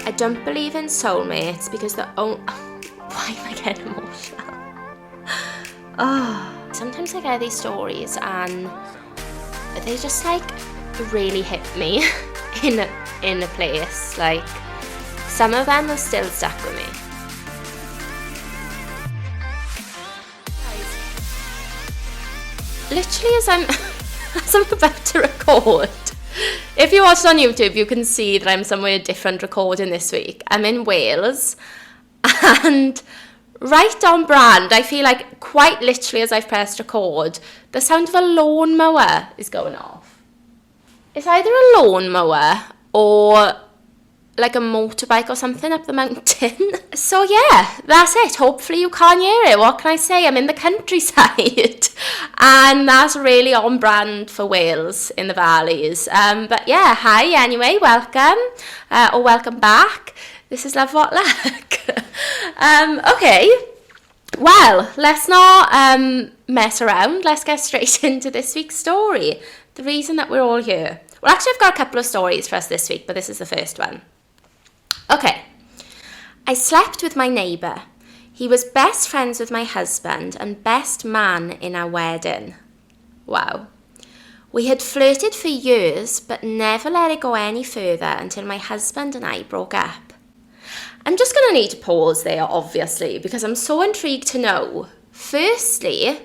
I don't believe in soulmates because the only... Why am I getting emotional? Sometimes I get these stories and they just like really hit me in a place. Like, some of them are still stuck with me. Literally as I'm about to record, if you watch it on YouTube, you can see that I'm somewhere different recording this week. I'm in Wales, and right on brand, I feel like quite literally as I've pressed record, the sound of a lawnmower is going off. It's either a lawnmower or like a motorbike or something up the mountain. So yeah, that's it. Hopefully you can't hear it. What can I say? I'm in the countryside and that's really on brand for Wales in the valleys. But yeah, hi anyway, welcome or welcome back. This is Love What Luck. Okay, well, let's not mess around. Let's get straight into this week's story. The reason that we're all here. Well, actually I've got a couple of stories for us this week, but this is the first one. Okay, I slept with my neighbour. He was best friends with my husband and best man in our wedding. Wow. We had flirted for years, but never let it go any further until my husband and I broke up. I'm just going to need to pause there, obviously, because I'm so intrigued to know. Firstly,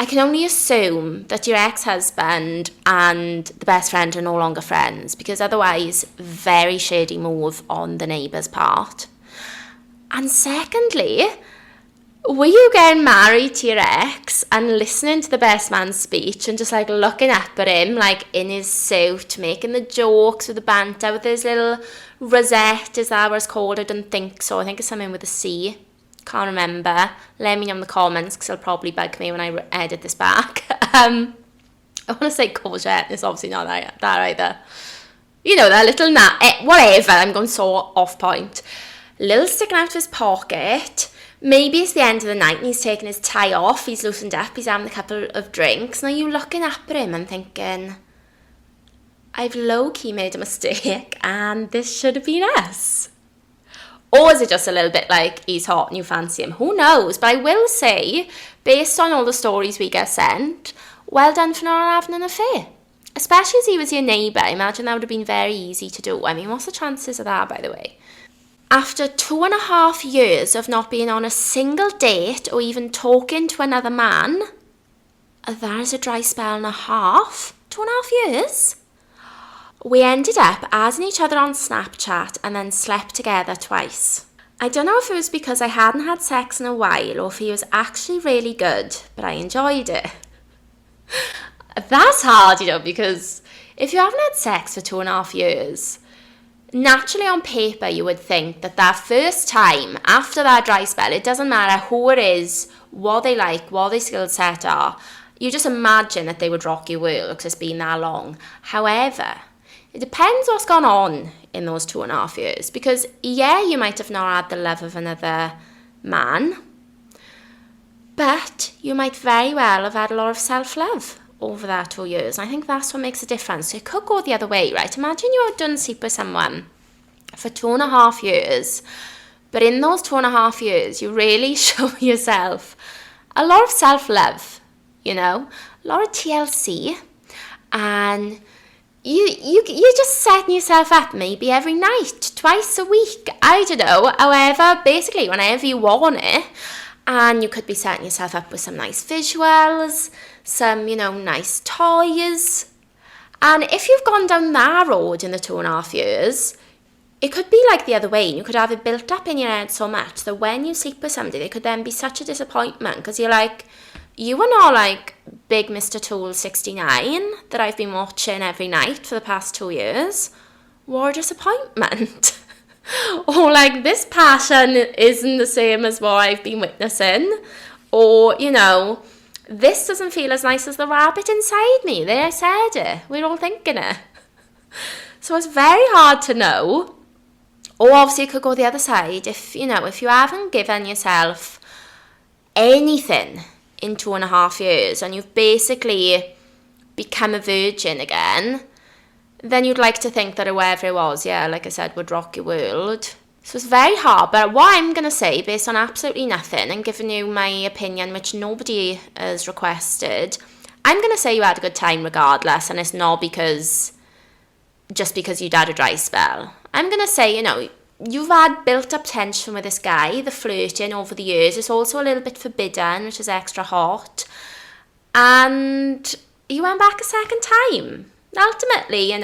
I can only assume that your ex-husband and the best friend are no longer friends, because otherwise, very shady move on the neighbour's part. And secondly, were you getting married to your ex and listening to the best man's speech and just like looking up at him like in his suit, making the jokes with the banter with his little rosette, as that was called? I don't think so. I think it's something with a C. Can't remember. Let me know in the comments because it'll probably bug me when I edit this back. I want to say courgette. It's obviously not that either. You know, that little whatever. I'm going so off point. Little sticking out of his pocket. Maybe it's the end of the night and he's taking his tie off. He's loosened up. He's having a couple of drinks. Now you're looking up at him and thinking, I've low-key made a mistake and this should have been us. Or is it just a little bit like he's hot and you fancy him? Who knows? But I will say, based on all the stories we get sent, well done for not having an affair. Especially as he was your neighbour. I imagine that would have been very easy to do. I mean, what's the chances of that, by the way? After 2.5 years of not being on a single date or even talking to another man, that is a dry spell and a half. 2.5 years? We ended up adding each other on Snapchat and then slept together twice. I don't know if it was because I hadn't had sex in a while or if he was actually really good, but I enjoyed it. That's hard, you know, because if you haven't had sex for 2.5 years, naturally on paper you would think that first time after that dry spell, it doesn't matter who it is, what they like, what their skill set are, you just imagine that they would rock your world because it's been that long. However, it depends what's gone on in those 2.5 years, because yeah, you might have not had the love of another man, but you might very well have had a lot of self-love over that 2 years. And I think that's what makes a difference. So it could go the other way, right? Imagine you had done sleep with someone for 2.5 years, but in those 2.5 years, you really show yourself a lot of self-love, you know, a lot of TLC, and you're just setting yourself up maybe every night, twice a week, I don't know, however, basically whenever you want it, and you could be setting yourself up with some nice visuals, some, you know, nice toys, and if you've gone down that road in the 2.5 years, it could be like the other way. You could have it built up in your head so much that when you sleep with somebody, it could then be such a disappointment because you're like, you are not like Big Mr. Tool 69 that I've been watching every night for the past 2 years. What a disappointment. Or like, this passion isn't the same as what I've been witnessing. Or, you know, this doesn't feel as nice as the rabbit inside me. There, I said it. We're all thinking it. So it's very hard to know. Or obviously it could go the other side. If you haven't given yourself anything in 2.5 years and you've basically become a virgin again, then you'd like to think that whoever it was, like I said, would rock your world. So it's very hard, but what I'm going to say, based on absolutely nothing, and giving you my opinion, which nobody has requested, I'm going to say you had a good time regardless, and it's not just because you'd had a dry spell. I'm going to say, you've had built-up tension with this guy, the flirting over the years. It's also a little bit forbidden, which is extra hot. And you went back a second time. Ultimately, I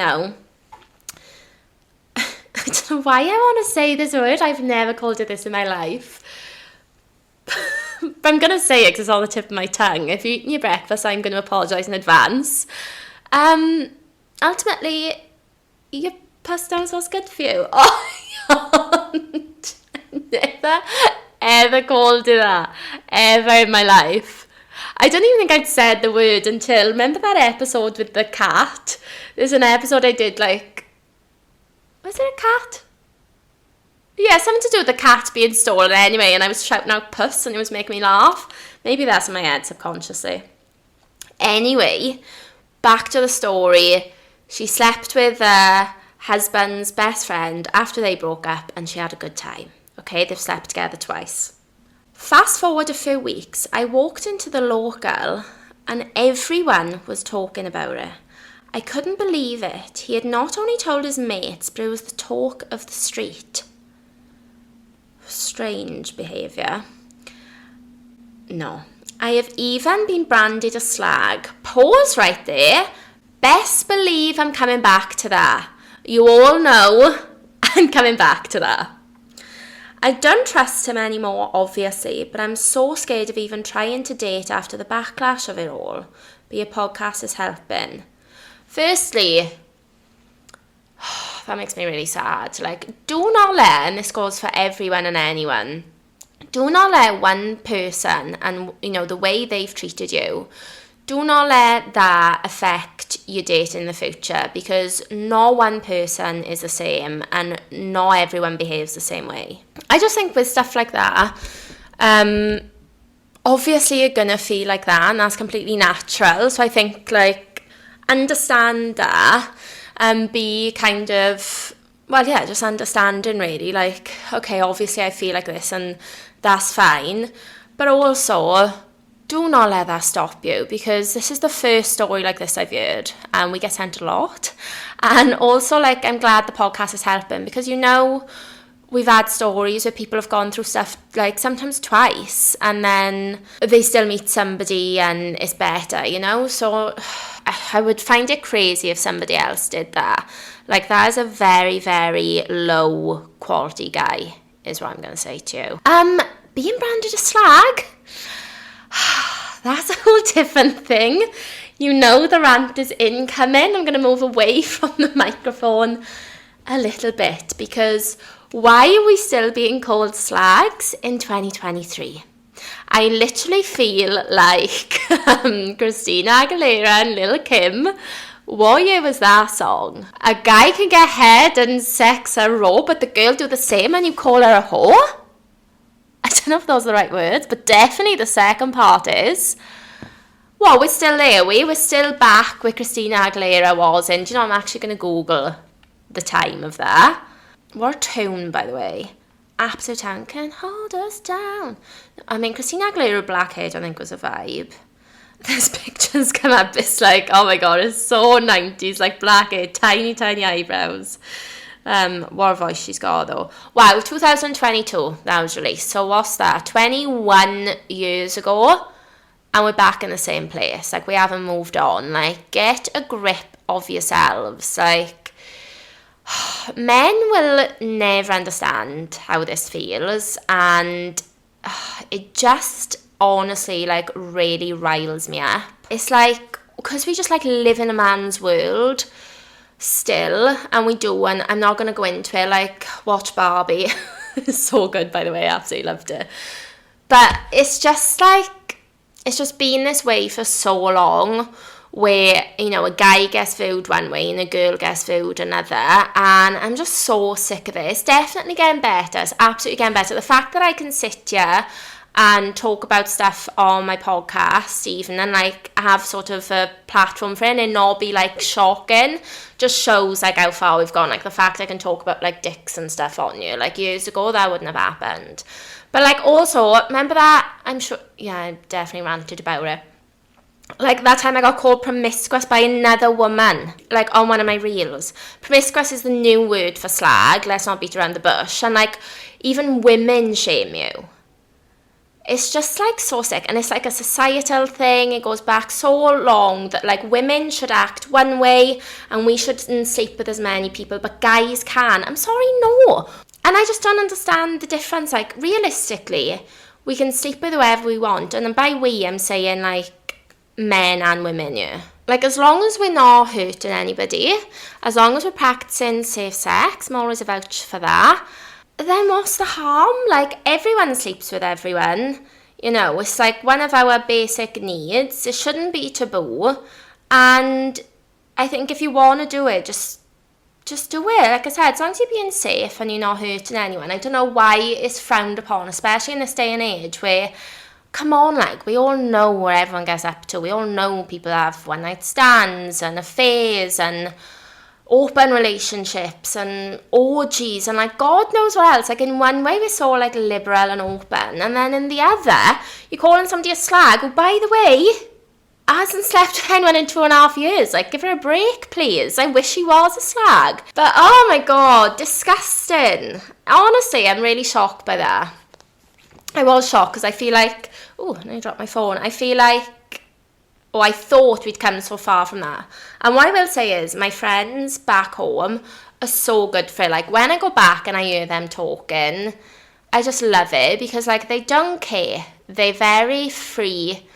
don't know why I want to say this word. I've never called it this in my life. But I'm going to say it because it's on the tip of my tongue. If you're eating your breakfast, I'm going to apologise in advance. Ultimately, your pasta was good for you. Oh, I never, ever called it that. Ever in my life. I don't even think I'd said the word until, remember that episode with the cat? There's an episode I did, was it a cat? Yeah, something to do with the cat being stolen anyway, and I was shouting out puss and it was making me laugh. Maybe that's in my head subconsciously. Anyway, back to the story. She slept with her husband's best friend after they broke up and she had a good time. Okay, they've slept together twice. Fast forward a few weeks, I walked into the local and everyone was talking about it. I couldn't believe it. He had not only told his mates, but it was the talk of the street. Strange behaviour. No. I have even been branded a slag. Pause right there. Best believe I'm coming back to that. You all know I'm coming back to that. I don't trust him anymore, obviously, but I'm so scared of even trying to date after the backlash of it all. But your podcast is helping. Firstly, that makes me really sad. Do not let, and this goes for everyone and anyone, do not let one person and, the way they've treated you, do not let that affect your date in the future, because no one person is the same and not everyone behaves the same way. I just think with stuff like that, obviously you're going to feel like that, and that's completely natural. So I think, understand that and be kind of, just understanding really. Okay, obviously I feel like this and that's fine. But also, do not let that stop you, because this is the first story like this I've heard and we get sent a lot. And also, I'm glad the podcast is helping, because, we've had stories where people have gone through stuff sometimes twice and then they still meet somebody and it's better, So I would find it crazy if somebody else did that. That is a very, very low quality guy, is what I'm going to say to you. Being branded a slag, that's a whole different thing. The rant is incoming. I'm going to move away from the microphone a little bit, because why are we still being called slags in 2023? I literally feel like Christina Aguilera and Lil Kim. What year was that song? A guy can get head and sex a raw, but the girl do the same and you call her a whore? I don't know if those are the right words, but definitely the second part is. Well, we're still there, we're still back where Christina Aguilera was in. Do you know, I'm actually going to Google the time of that. What a tune, by the way. Absolute town can hold us down. I mean, Christina Aguilera blackhead, I think, was a vibe. There's pictures come up, it's oh my god, it's so 90s, blackhead, tiny, tiny eyebrows. What a voice she's got, though. Wow, 2022, that was released. So what's that? 21 years ago, and we're back in the same place. We haven't moved on. Get a grip of yourselves. Men will never understand how this feels, and it just honestly really riles me up. It's because we just live in a man's world still, and we do, and I'm not going to go into it. Watch Barbie. It's so good, by the way. I absolutely loved it. But it's just it's just been this way for so long, where, a guy gets viewed one way and a girl gets viewed another, and I'm just so sick of it. It's definitely getting better. It's absolutely getting better. The fact that I can sit here and talk about stuff on my podcast even, and like have sort of a platform for it and not be like shocking, just shows like how far we've gone. Like the fact I can talk about like dicks and stuff on you, like years ago that wouldn't have happened. But like also, remember that, I'm sure, yeah, I definitely ranted about it. Like that time I got called promiscuous by another woman, like on one of my reels. Promiscuous is the new word for slag, let's not beat around the bush. And like even women shame you. It's just like so sick, and it's like a societal thing. It goes back so long that like women should act one way and we shouldn't sleep with as many people, but guys can. I'm sorry, no. And I just don't understand the difference. Like realistically, we can sleep with whoever we want, and by we I'm saying like men and women, yeah. Like as long as we're not hurting anybody, as long as we're practicing safe sex, I'm always a vouch for that. Then what's the harm? Like everyone sleeps with everyone, you know, it's like one of our basic needs. It shouldn't be taboo, and I think if you want to do it, just do it. Like I said, as long as you're being safe and you're not hurting anyone. I don't know why it's frowned upon, especially in this day and age where, come on, like we all know what everyone gets up to. We all know people have one night stands and affairs and open relationships and orgies and like God knows what else. Like in one way we're so like liberal and open, and then in the other you're calling somebody a slag who, by the way, hasn't slept with anyone in 2.5 years. Like give her a break, please. I wish she was a slag. But oh my God, disgusting. Honestly, I'm really shocked by that. I was shocked because I feel like, oh, I dropped my phone. I feel like, I thought we'd come so far from that. And what I will say is my friends back home are so good for it. Like when I go back and I hear them talking, I just love it because like they don't care. They're very free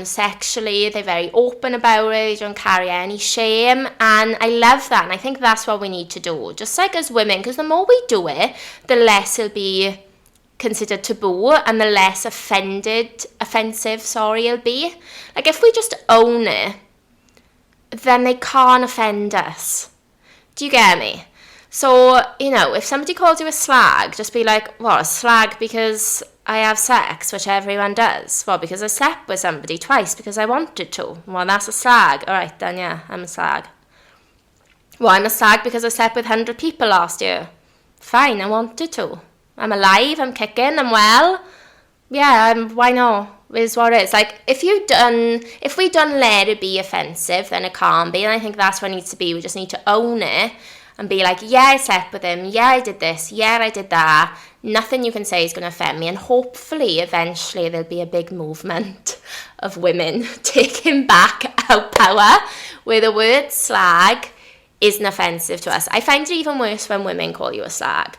sexually. They're very open about it. They don't carry any shame. And I love that. And I think that's what we need to do. Just like as women, because the more we do it, the less it'll be considered taboo and the less offensive it'll be. Like if we just own it, then they can't offend us. Do you get me? So, you know, if somebody calls you a slag, just be like, well, a slag because I have sex, which everyone does. Well, because I slept with somebody twice because I wanted to. Well, that's a slag. All right, then, yeah, I'm a slag. Well, I'm a slag because I slept with 100 people last year. Fine, I wanted to. I'm alive, I'm kicking, I'm well. Yeah, why not? Is what it is. Like, if we don't let it be offensive, then it can't be. And I think that's what it needs to be. We just need to own it and be like, yeah, I slept with him. Yeah, I did this. Yeah, I did that. Nothing you can say is going to offend me. And hopefully, eventually, there'll be a big movement of women taking back our power where the word slag isn't offensive to us. I find it even worse when women call you a slag.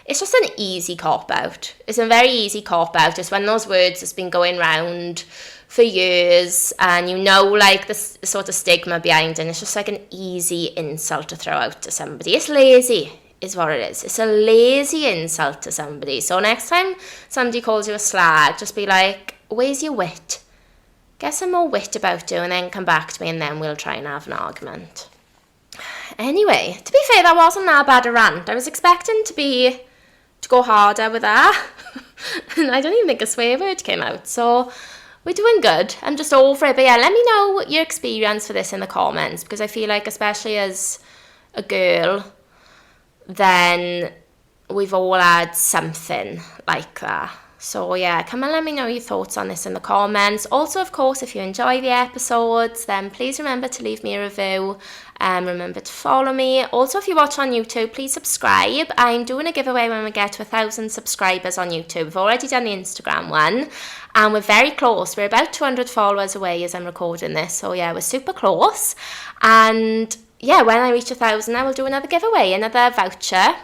It's just an easy cop-out. It's a very easy cop-out. It's when those words has been going round for years and you know like the sort of stigma behind it, and it's just like an easy insult to throw out to somebody. It's lazy is what it is. It's a lazy insult to somebody. So next time somebody calls you a slag, just be like, where's your wit? Get some more wit about you and then come back to me and then we'll try and have an argument. Anyway, to be fair, that wasn't that bad a rant. I was expecting to go harder with that. And I don't even think a swear word came out. So we're doing good. I'm just over it. But yeah, let me know your experience for this in the comments. Because I feel like, especially as a girl, then we've all had something like that. So yeah, come and let me know your thoughts on this in the comments. Also, of course, if you enjoy the episodes, then please remember to leave me a review. Remember to follow me. Also, if you watch on YouTube, please subscribe. I'm doing a giveaway when we get to 1,000 subscribers on YouTube. We've already done the Instagram one, and we're very close. We're about 200 followers away as I'm recording this. So yeah, we're super close. And yeah, when I reach 1,000, I will do another giveaway, another voucher.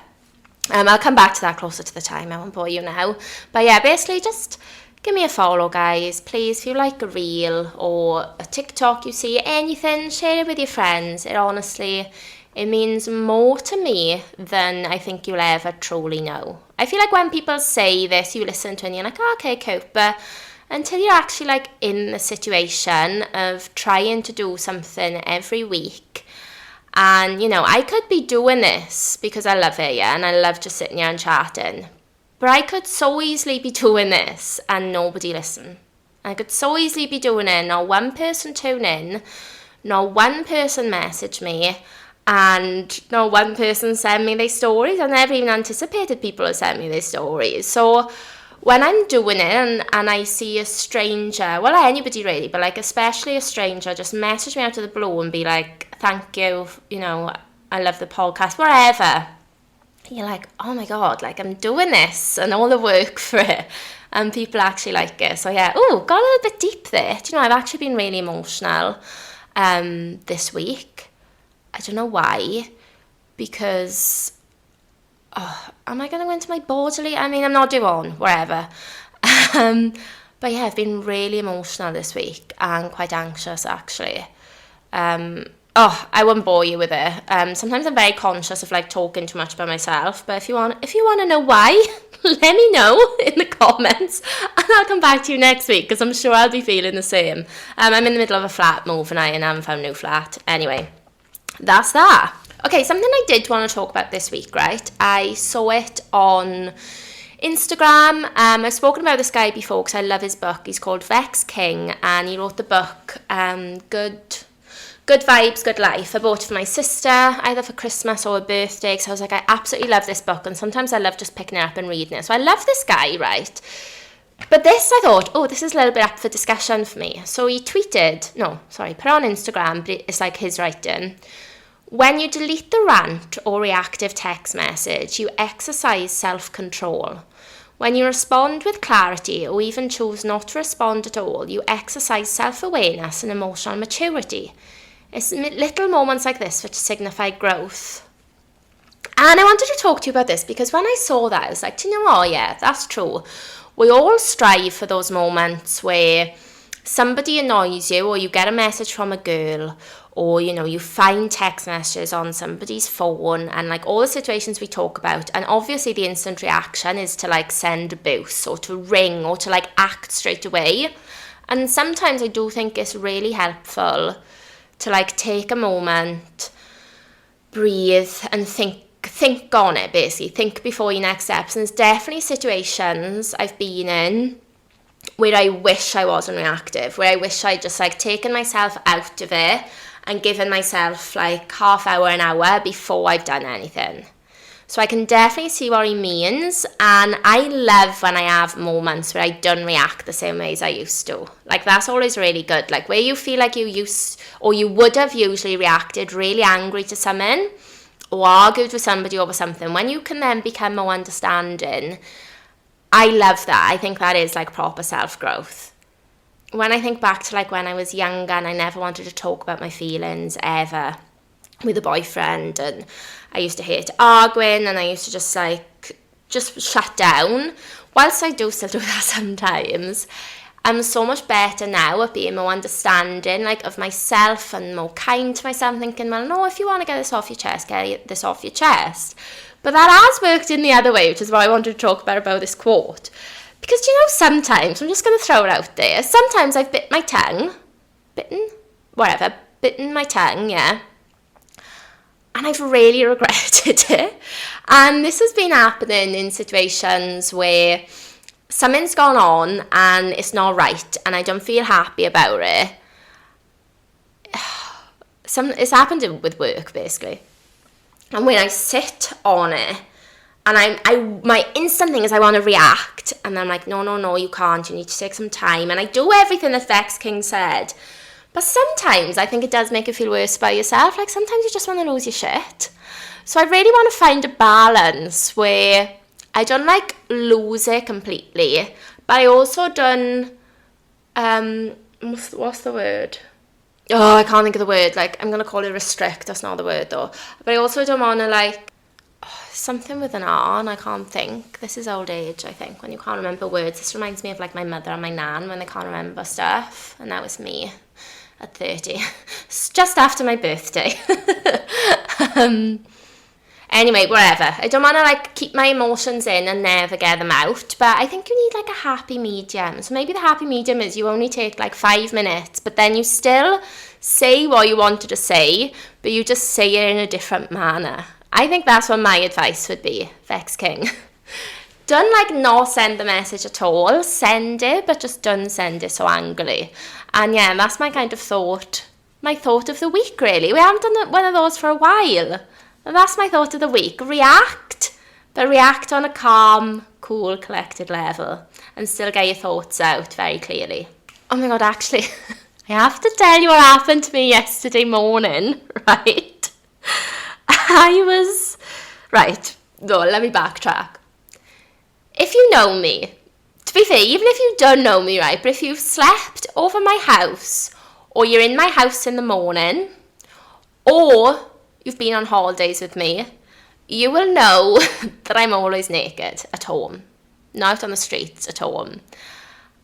I'll come back to that closer to the time. I won't bore you now. But yeah, basically just give me a follow, guys. Please, if you like a reel or a TikTok, you see anything, share it with your friends. It means more to me than I think you'll ever truly know. I feel like when people say this, you listen to it and you're like, oh, okay, cool. But until you're actually like in the situation of trying to do something every week, and, you know, I could be doing this because I love it, yeah, and I love just sitting here and chatting. But I could so easily be doing this and nobody listen. I could so easily be doing it, not one person tune in, not one person message me, and not one person send me their stories. I never even anticipated people would send me their stories. So when I'm doing it and I see a stranger, well, anybody really, but like especially a stranger, just message me out of the blue and be like, thank you, you know, I love the podcast, whatever. You're like, oh my God, like I'm doing this and all the work for it. And people actually like it. So yeah, got a little bit deep there. Do you know, I've actually been really emotional this week. I don't know why. Because, am I going to go into my bodily? I mean, I'm not doing, whatever. But yeah, I've been really emotional this week and quite anxious actually. I won't bore you with it. Sometimes I'm very conscious of like talking too much about myself, but if you want to know why, let me know in the comments and I'll come back to you next week because I'm sure I'll be feeling the same. I'm in the middle of a flat move and I haven't found a new flat. Anyway, that's that. Okay, something I did want to talk about this week, right? I saw it on Instagram. I've spoken about this guy before because I love his book. He's called Vex King and he wrote the book Good Vibes, Good Life. I bought it for my sister, either for Christmas or a birthday, because I was like, I absolutely love this book, and sometimes I love just picking it up and reading it. So I love this guy, right? But this, I thought, this is a little bit up for discussion for me. So he put on Instagram, but it's like his writing. When you delete the rant or reactive text message, you exercise self-control. When you respond with clarity or even choose not to respond at all, you exercise self-awareness and emotional maturity. It's little moments like this which signify growth. And I wanted to talk to you about this because when I saw that, I was like, do you know what? Yeah, that's true. We all strive for those moments where somebody annoys you or you get a message from a girl or, you know, you find text messages on somebody's phone and like all the situations we talk about. And obviously the instant reaction is to like send abuse or to ring or to like act straight away. And sometimes I do think it's really helpful to like take a moment, breathe and think on it basically. Think before your next steps. And there's definitely situations I've been in where I wish I wasn't reactive, where I wish I'd just like taken myself out of it and given myself like half hour, an hour before I've done anything. So I can definitely see what he means, and I love when I have moments where I don't react the same way as I used to. Like that's always really good. Like where you feel like you would have usually reacted really angry to someone or argued with somebody over something, when you can then become more understanding, I love that. I think that is like proper self-growth. When I think back to like when I was younger and I never wanted to talk about my feelings ever with a boyfriend, and I used to hate arguing and I used to just shut down. Whilst I do still do that sometimes, I'm so much better now at being more understanding like of myself and more kind to myself, thinking, well, no, if you want to get this off your chest, get this off your chest. But that has worked in the other way, which is why I wanted to talk about this quote. Because, you know, sometimes, I'm just going to throw it out there, sometimes I've bitten my tongue, yeah, and I've really regretted it. And this has been happening in situations where something's gone on and it's not right and I don't feel happy about it. It's happened with work, basically. And when I sit on it, and my instant thing is I want to react, and I'm like, no, you can't, you need to take some time. And I do everything that Vex King said. But sometimes I think it does make you feel worse about yourself. Like sometimes you just want to lose your shit. So I really want to find a balance where I don't like lose it completely, but I also don't, what's the word? Oh, I can't think of the word. Like, I'm going to call it restrict. That's not the word though. But I also don't want to like, something with an R and I can't think. This is old age, I think, when you can't remember words. This reminds me of like my mother and my nan when they can't remember stuff. And that was me at 30. Just after my birthday. Anyway, whatever. I don't want to like keep my emotions in and never get them out, but I think you need like a happy medium. So maybe the happy medium is you only take like 5 minutes, but then you still say what you wanted to say, but you just say it in a different manner. I think that's what my advice would be, Vex King. Don't like not send the message at all. Send it, but just don't send it so angrily. And yeah, that's my kind of thought. My thought of the week, really. We haven't done one of those for a while. And that's my thought of the week. React, but react on a calm, cool, collected level. And still get your thoughts out very clearly. Oh my God, actually, I have to tell you what happened to me yesterday morning, right? Right, no, let me backtrack. If you know me, to be fair, even if you don't know me, right, but if you've slept over my house, or you're in my house in the morning, or you've been on holidays with me, you will know that I'm always naked at home, not on the streets, at home.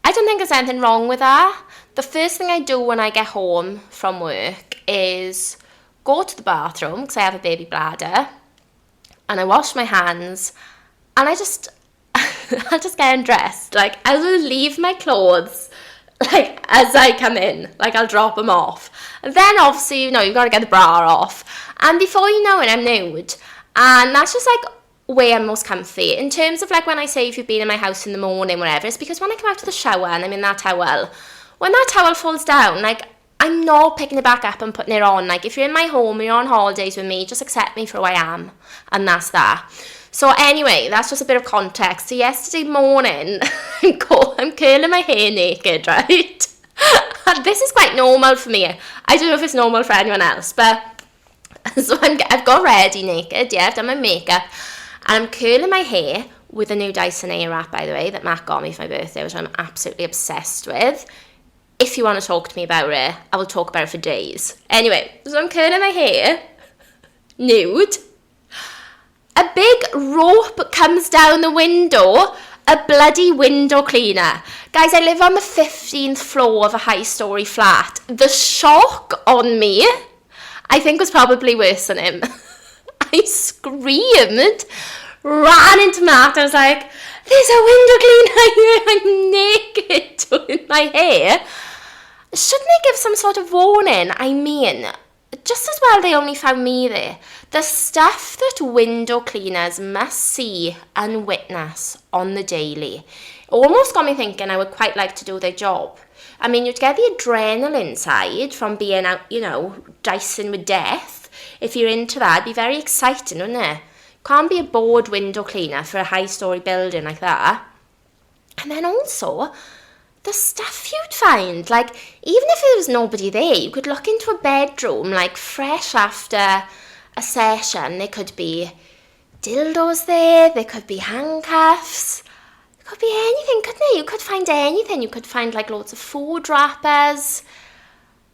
I don't think there's anything wrong with that. The first thing I do when I get home from work is go to the bathroom, because I have a baby bladder, and I wash my hands, and I'll just get undressed. Like, I will leave my clothes, like, as I come in. Like, I'll drop them off. And then, obviously, you know, you've got to get the bra off. And before you know it, I'm nude. And that's just, like, where I'm most comfy. In terms of, like, when I say if you've been in my house in the morning, whatever, it's because when I come out of the shower and I'm in that towel, when that towel falls down, like, I'm not picking it back up and putting it on. Like, if you're in my home, you're on holidays with me, just accept me for who I am. And that's that. So anyway, that's just a bit of context. So yesterday morning, I'm curling my hair naked, right? And this is quite normal for me. I don't know if it's normal for anyone else, but so I've got ready naked, yeah, I've done my makeup, and I'm curling my hair with a new Dyson Airwrap, by the way, that Matt got me for my birthday, which I'm absolutely obsessed with. If you want to talk to me about it, I will talk about it for days. Anyway, so I'm curling my hair, nude. A big rope comes down the window, a bloody window cleaner. Guys, I live on the 15th floor of a high-storey flat. The shock on me, I think, was probably worse than him. I screamed, ran into Matt. I was like, there's a window cleaner here. I'm naked doing my hair. Shouldn't they give some sort of warning? I mean, just as well they only found me there. The stuff that window cleaners must see and witness on the daily almost got me thinking I would quite like to do their job. I mean, you'd get the adrenaline side from being out, you know, dicing with death. If you're into that, it'd be very exciting, wouldn't it? Can't be a bored window cleaner for a high-storey building like that. And then also, the stuff you'd find, like, even if there was nobody there, you could look into a bedroom, like, fresh after a session. There could be dildos there could be handcuffs, there could be anything, couldn't there? You could find anything. You could find, like, loads of food wrappers.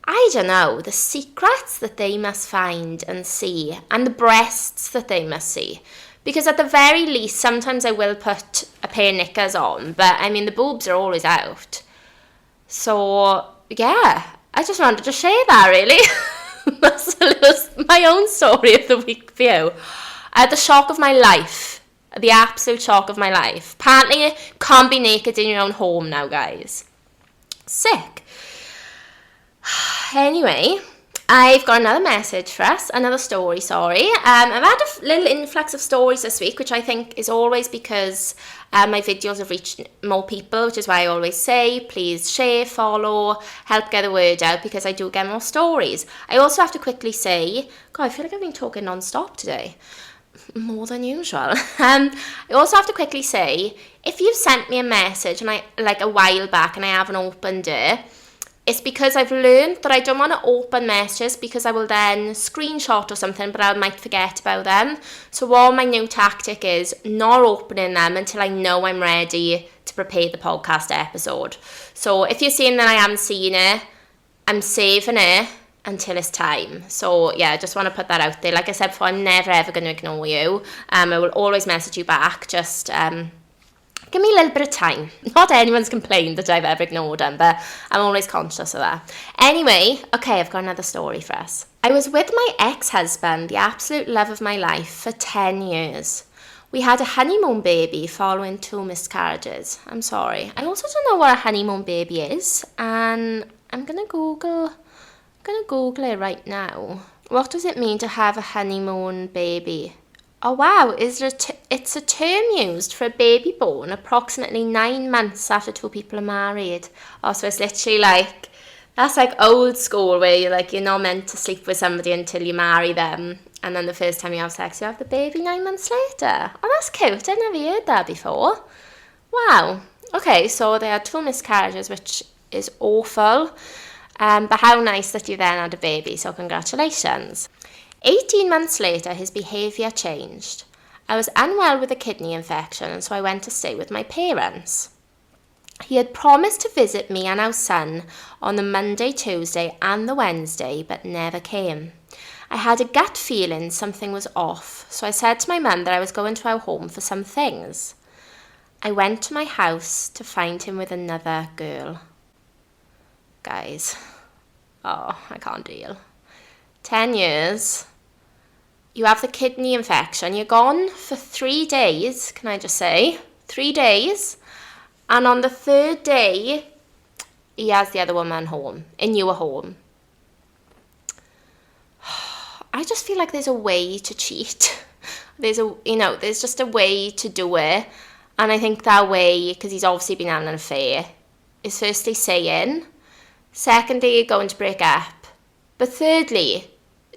I don't know, the secrets that they must find and see, and the breasts that they must see. Because at the very least, sometimes I will put a pair of knickers on, but I mean, the boobs are always out. So, yeah, I just wanted to share that, really. That's my own story of the week for you. The shock of my life. The absolute shock of my life. Apparently, you can't be naked in your own home now, guys. Sick. Anyway, I've got another message for us, another story, sorry. I've had a little influx of stories this week, which I think is always because my videos have reached more people, which is why I always say, please share, follow, help get the word out, because I do get more stories. I also have to quickly say, God, I feel like I've been talking non-stop today. More than usual. I also have to quickly say, if you've sent me a message, and like a while back, and I haven't opened it, it's because I've learned that I don't want to open messages because I will then screenshot or something, but I might forget about them. So what my new tactic is not opening them until I know I'm ready to prepare the podcast episode. So if you're seeing that I am seeing it, I'm saving it until it's time. So yeah, I just want to put that out there. Like I said before, I'm never ever going to ignore you. I will always message you back. Just give me a little bit of time. Not anyone's complained that I've ever ignored them, but I'm always conscious of that. Anyway, okay, I've got another story for us. I was with my ex-husband, the absolute love of my life, for 10 years. We had a honeymoon baby following 2 miscarriages. I'm sorry. I also don't know what a honeymoon baby is, and I'm gonna Google it right now. What does it mean to have a honeymoon baby? Oh wow, it's a term used for a baby born approximately 9 months after two people are married. Oh, so it's literally like, that's like old school where you're not meant to sleep with somebody until you marry them. And then the first time you have sex, you have the baby 9 months later. Oh, that's cute. I never heard that before. Wow. Okay, so they had 2 miscarriages, which is awful. But how nice that you then had a baby, so congratulations. 18 months later, his behaviour changed. I was unwell with a kidney infection, and so I went to stay with my parents. He had promised to visit me and our son on the Monday, Tuesday and the Wednesday, but never came. I had a gut feeling something was off, so I said to my mum that I was going to our home for some things. I went to my house to find him with another girl. Guys, oh, I can't deal. 10 years, you have the kidney infection, you're gone for 3 days, can I just say? 3 days. And on the 3rd day, he has the other woman home, in your home. I just feel like there's a way to cheat. There's just a way to do it. And I think that way, because he's obviously been having an affair, is firstly saying, secondly, you're going to break up. But thirdly,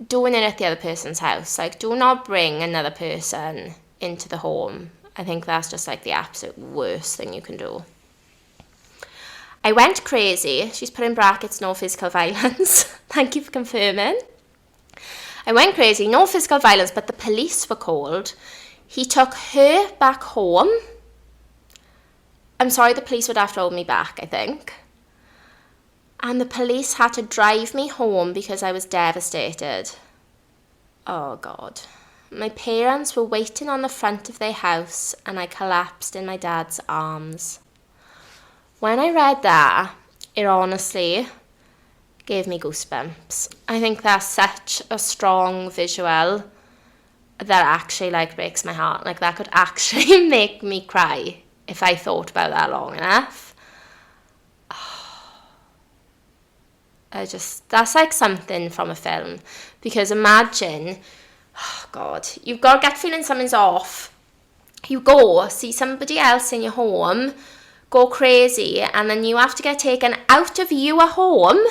doing it at the other person's house. Like, do not bring another person into the home. I think that's just like the absolute worst thing you can do. I went crazy. She's put in brackets, no physical violence. Thank you for confirming. I went crazy, no physical violence, but the police were called. He took her back home. I'm sorry, the police would have to hold me back, I think. And the police had to drive me home because I was devastated. Oh, God. My parents were waiting on the front of their house and I collapsed in my dad's arms. When I read that, it honestly gave me goosebumps. I think that's such a strong visual that actually breaks my heart. Like, that could actually make me cry if I thought about that long enough. That's like something from a film. Because imagine, oh God, you've got a gut feeling something's off. You go see somebody else in your home, go crazy, and then you have to get taken out of your home,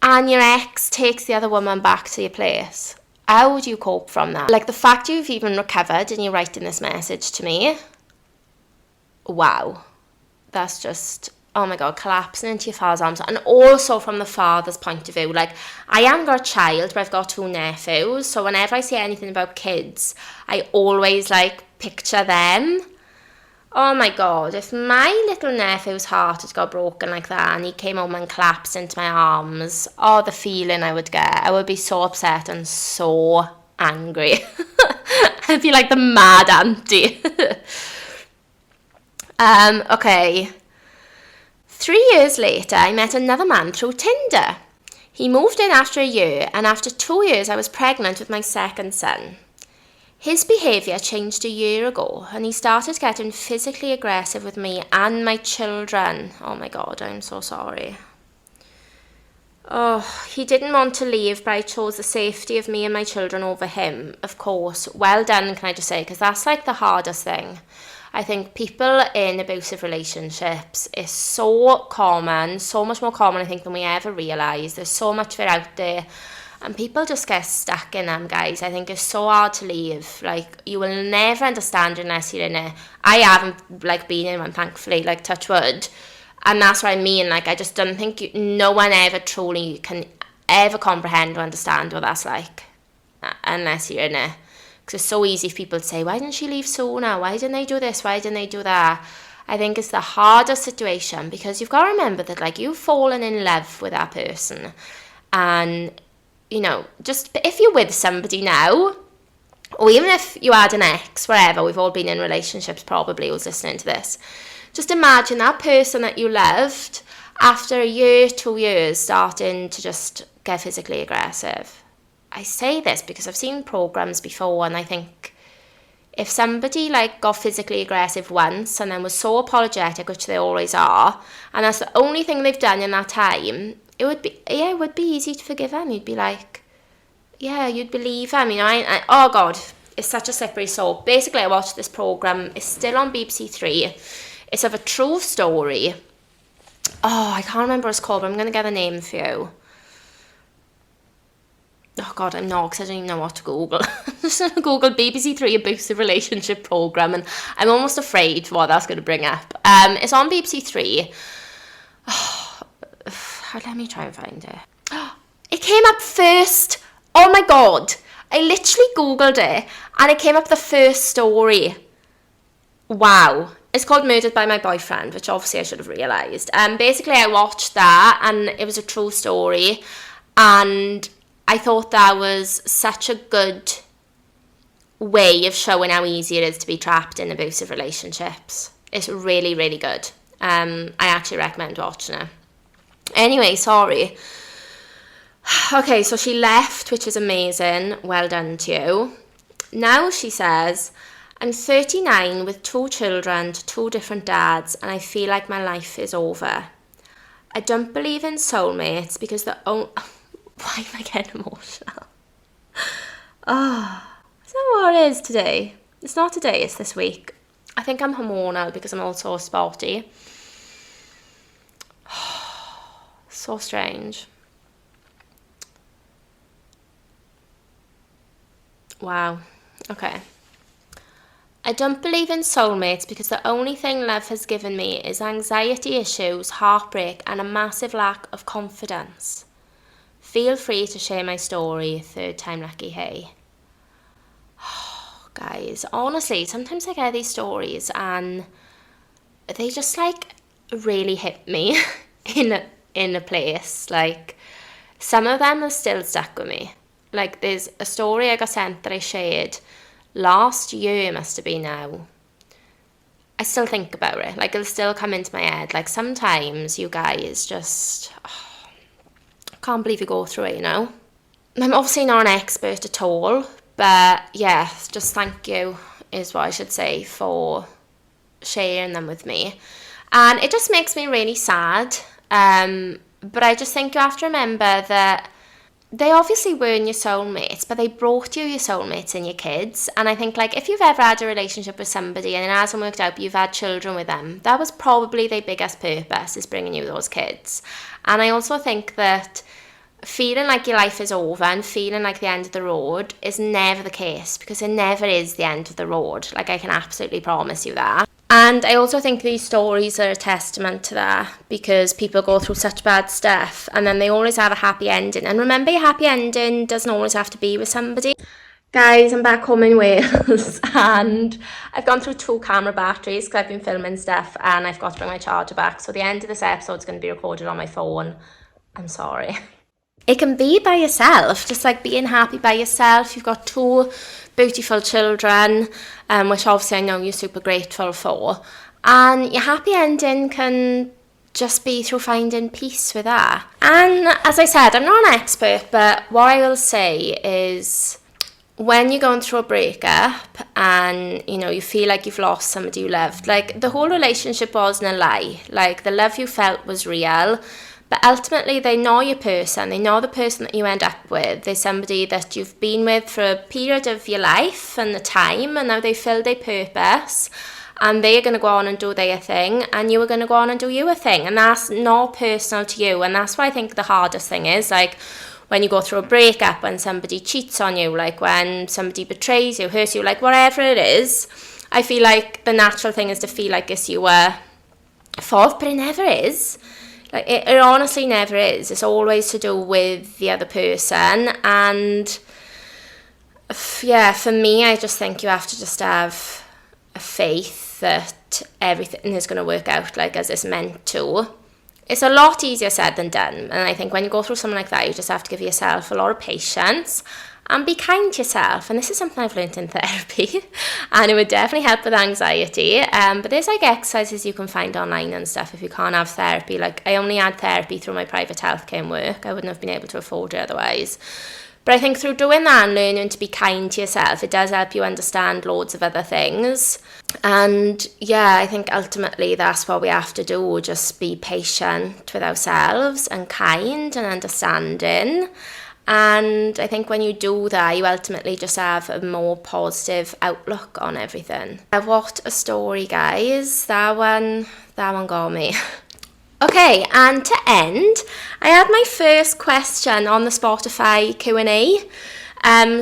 and your ex takes the other woman back to your place. How would you cope from that? Like, the fact you've even recovered and you're writing this message to me, wow. That's just, oh my God, collapsing into your father's arms. And also from the father's point of view, like, I haven't got a child, but I've got 2 nephews. So whenever I say anything about kids, I always picture them. Oh my God, if my little nephew's heart had got broken like that and he came home and collapsed into my arms, oh, the feeling I would get. I would be so upset and so angry. I'd be like the mad auntie. Okay. 3 years later, I met another man through Tinder. He moved in after a year, and after 2 years, I was pregnant with my second son. His behaviour changed a year ago, and he started getting physically aggressive with me and my children. Oh my God, I'm so sorry. Oh, he didn't want to leave, but I chose the safety of me and my children over him. Of course, well done, can I just say, because that's the hardest thing. I think people in abusive relationships is so common, so much more common, I think, than we ever realise. There's so much of it out there. And people just get stuck in them, guys. I think it's so hard to leave. You will never understand unless you're in it. I haven't, been in one, thankfully, touch wood. And that's what I mean. I just don't think no one ever truly can ever comprehend or understand what that's like. Unless you're in it. Because it's so easy for people to say, why didn't she leave sooner? Why didn't they do this? Why didn't they do that? I think it's the hardest situation because you've got to remember that, you've fallen in love with that person. And just if you're with somebody now, or even if you had an ex, wherever, we've all been in relationships probably who's listening to this, just imagine that person that you loved after a year, 2 years, starting to just get physically aggressive. I say this because I've seen programs before, and I think if somebody got physically aggressive once and then was so apologetic, which they always are, and that's the only thing they've done in that time, it would be easy to forgive them. You'd be you'd believe them. Oh God, it's such a slippery slope. Basically, I watched this programme. It's still on BBC Three. It's of a true story. Oh, I can't remember what it's called, but I'm going to get a name for you. Oh God, I'm not, because I don't even know what to Google. I'm just going to Google BBC Three abusive relationship programme, and I'm almost afraid what that's going to bring up. It's on BBC Three. Oh, let me try and find it. It came up first. Oh my God. I literally Googled it, and it came up the first story. Wow. It's called Murdered by My Boyfriend, which obviously I should have realised. Basically, I watched that, and it was a true story, and I thought that was such a good way of showing how easy it is to be trapped in abusive relationships. It's really, really good. I actually recommend watching it. Anyway, sorry. Okay, so she left, which is amazing. Well done to you. Now she says, I'm 39 with 2 children to 2 different dads, and I feel like my life is over. I don't believe in soulmates because the only... Why am I getting emotional? Is that what it is today? It's not today, it's this week. I think I'm hormonal because I'm also sporty. So strange. Wow. Okay. I don't believe in soulmates because the only thing love has given me is anxiety issues, heartbreak, and a massive lack of confidence. Feel free to share my story, 3rd time lucky, hey. Oh, guys, honestly, sometimes I get these stories and they just like really hit me in a place. Like, some of them are still stuck with me. Like, there's a story I got sent that I shared last year, must have been now. I still think about it. Like, it'll still come into my head. Like, sometimes you guys just... can't believe you go through it, you know. I'm obviously not an expert at all, but yeah, just thank you is what I should say for sharing them with me. And it just makes me really sad, but I just think you have to remember that they obviously weren't your soulmates, but they brought you your soulmates and your kids. And I think, like, if you've ever had a relationship with somebody and it hasn't worked out, but you've had children with them, that was probably their biggest purpose, is bringing you those kids. And I also think that feeling like your life is over and feeling like the end of the road is never the case, because it never is the end of the road. Like, I can absolutely promise you that. And I also think these stories are a testament to that, because people go through such bad stuff and then they always have a happy ending. And remember, your happy ending doesn't always have to be with somebody. Guys, I'm back home in Wales and I've gone through 2 camera batteries because I've been filming stuff and I've got to bring my charger back. So the end of this episode is going to be recorded on my phone. I'm sorry. It can be by yourself, just like being happy by yourself. You've got 2 beautiful children, which obviously I know you're super grateful for. And your happy ending can just be through finding peace with that. And as I said, I'm not an expert, but what I will say is, when you're going through a breakup and, you know, you feel like you've lost somebody you loved, like, the whole relationship wasn't a lie. Like, the love you felt was real. But ultimately, they know your person. They know the person that you end up with. They're somebody that you've been with for a period of your life and the time, and now they filled their purpose, and they're going to go on and do their thing, and you are going to go on and do your thing. And that's not personal to you. And that's why I think the hardest thing is, like, when you go through a breakup, when somebody cheats on you, like when somebody betrays you, hurts you, like whatever it is, I feel like the natural thing is to feel like it's your fault, but it never is. Like, it honestly never is. It's always to do with the other person. And yeah, for me, I just think you have to just have a faith that everything is going to work out like as it's meant to. It's a lot easier said than done. And I think when you go through something like that, you just have to give yourself a lot of patience and be kind to yourself. And this is something I've learned in therapy, and it would definitely help with anxiety. But there's like exercises you can find online and stuff if you can't have therapy. Like, I only had therapy through my private healthcare and work. I wouldn't have been able to afford it otherwise. But I think through doing that and learning to be kind to yourself, it does help you understand loads of other things. And yeah, I think ultimately that's what we have to do, just be patient with ourselves and kind and understanding. And I think when you do that, you ultimately just have a more positive outlook on everything. What a story, guys. That one got me. Okay, and to end, I had my first question on the Spotify Q&A.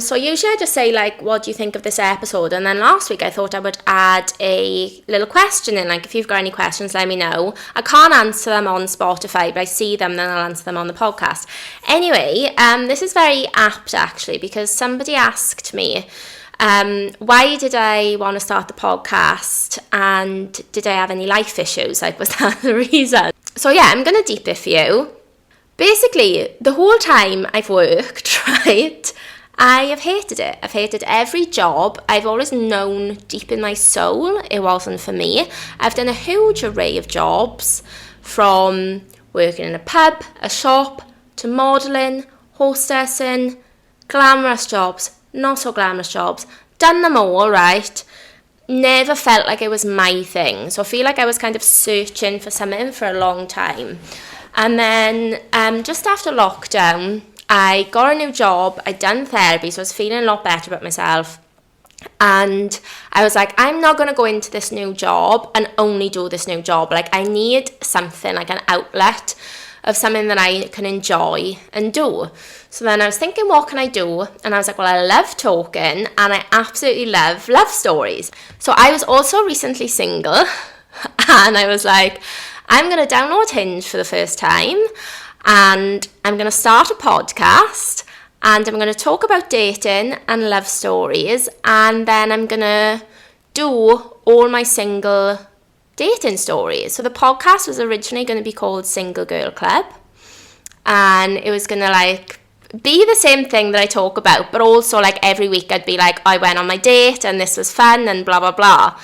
So usually I just say, like, what do you think of this episode? And then last week I thought I would add a little question in, like, if you've got any questions, let me know. I can't answer them on Spotify, but I see them, then I'll answer them on the podcast. Anyway, this is very apt, actually, because somebody asked me, why did I want to start the podcast, and did I have any life issues? Like, was that the reason? So yeah, I'm going to deep it for you. Basically, the whole time I've worked, right, I have hated it. I've hated every job. I've always known deep in my soul it wasn't for me. I've done a huge array of jobs, from working in a pub, a shop, to modelling, hostessing, glamorous jobs, not so glamorous jobs. Done them all, right? Never felt like it was my thing. So I feel like I was kind of searching for something for a long time. And then just after lockdown, I got a new job. I'd done therapy, so I was feeling a lot better about myself. And I was like, I'm not going to go into this new job and only do this new job. Like, I need something, like an outlet of something that I can enjoy and do. So then I was thinking, what can I do? And I was like, well, I love talking, and I absolutely love love stories. So I was also recently single, and I was like, I'm going to download Hinge for the first time, and I'm going to start a podcast, and I'm going to talk about dating and love stories, and then I'm going to do all my single dating stories. So the podcast was originally going to be called Single Girl Club, and it was going to, like, be the same thing that I talk about, but also, like, every week I'd be like, I went on my date and this was fun and blah blah blah.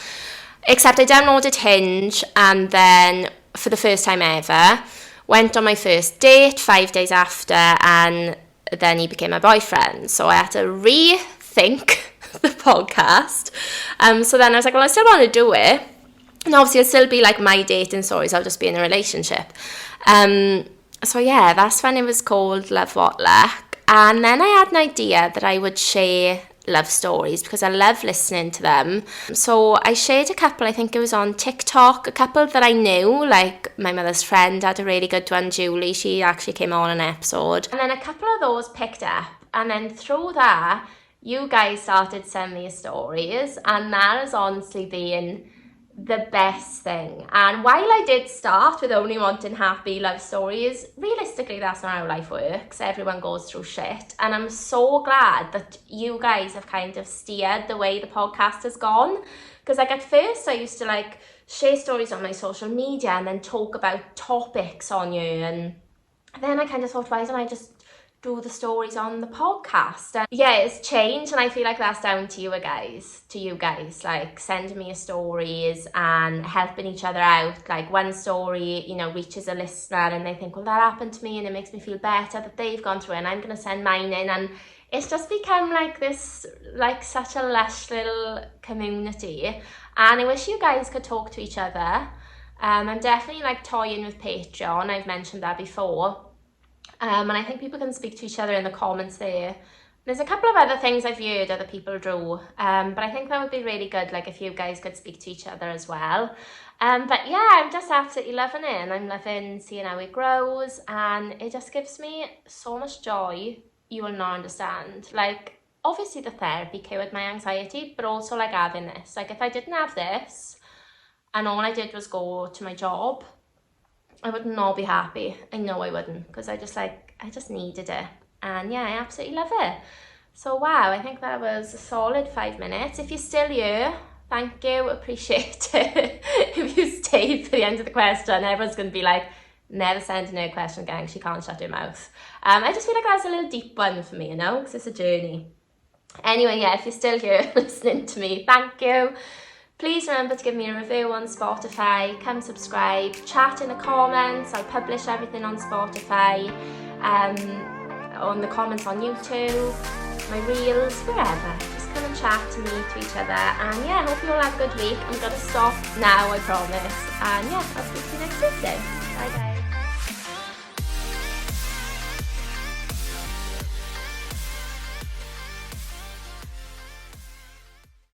Except I downloaded Hinge, and then for the first time ever went on my first date 5 days after, and then he became my boyfriend. So I had to rethink the podcast. So then I was like, well, I still want to do it, and obviously it'll still be like my dating stories. I'll just be in a relationship. So yeah, that's when it was called Love What Luck. And then I had an idea that I would share love stories because I love listening to them. So I shared a couple, I think it was on TikTok, a couple that I knew, like my mother's friend had a really good one, Julie, she actually came on an episode. And then a couple of those picked up, and then through that, you guys started sending me stories, and that has honestly been the best thing. And while I did start with only wanting happy love stories, realistically that's not how life works. Everyone goes through shit, and I'm so glad that you guys have kind of steered the way the podcast has gone. Because like at first I used to like share stories on my social media and then talk about topics on you, and then I kind of thought, why don't I just do the stories on the podcast? And yeah, it's changed, and I feel like that's down to you guys, like sending me your stories and helping each other out. Like one story, you know, reaches a listener and they think, well, that happened to me, and it makes me feel better that they've gone through it, and I'm going to send mine in, and it's just become like this, like such a lush little community. And I wish you guys could talk to each other. I'm definitely like toying with Patreon, I've mentioned that before. And I think people can speak to each other in the comments there. There's a couple of other things I've heard other people do, but I think that would be really good, like if you guys could speak to each other as well. But yeah, I'm just absolutely loving it, and I'm loving seeing how it grows, and it just gives me so much joy you will not understand. Like, obviously the therapy cured my anxiety, but also like having this. Like if I didn't have this, and all I did was go to my job, I would not be happy. I know I wouldn't, because I just needed it. And yeah, I absolutely love it. So wow, I think that was a solid 5 minutes. If you're still here, thank you, appreciate it. If you stayed for the end of the question, everyone's going to be like, never send in a question, gang, she can't shut her mouth. I just feel like that's a little deep one for me, you know, because it's a journey. Anyway, yeah, if you're still here listening to me, thank you. Please remember to give me a review on Spotify, come subscribe, chat in the comments. I'll publish everything on Spotify, on the comments on YouTube, my reels, wherever. Just come and chat to me, to each other. And yeah, I hope you all have a good week. I'm going to stop now, I promise. And yeah, I'll speak to you next week then. Bye guys.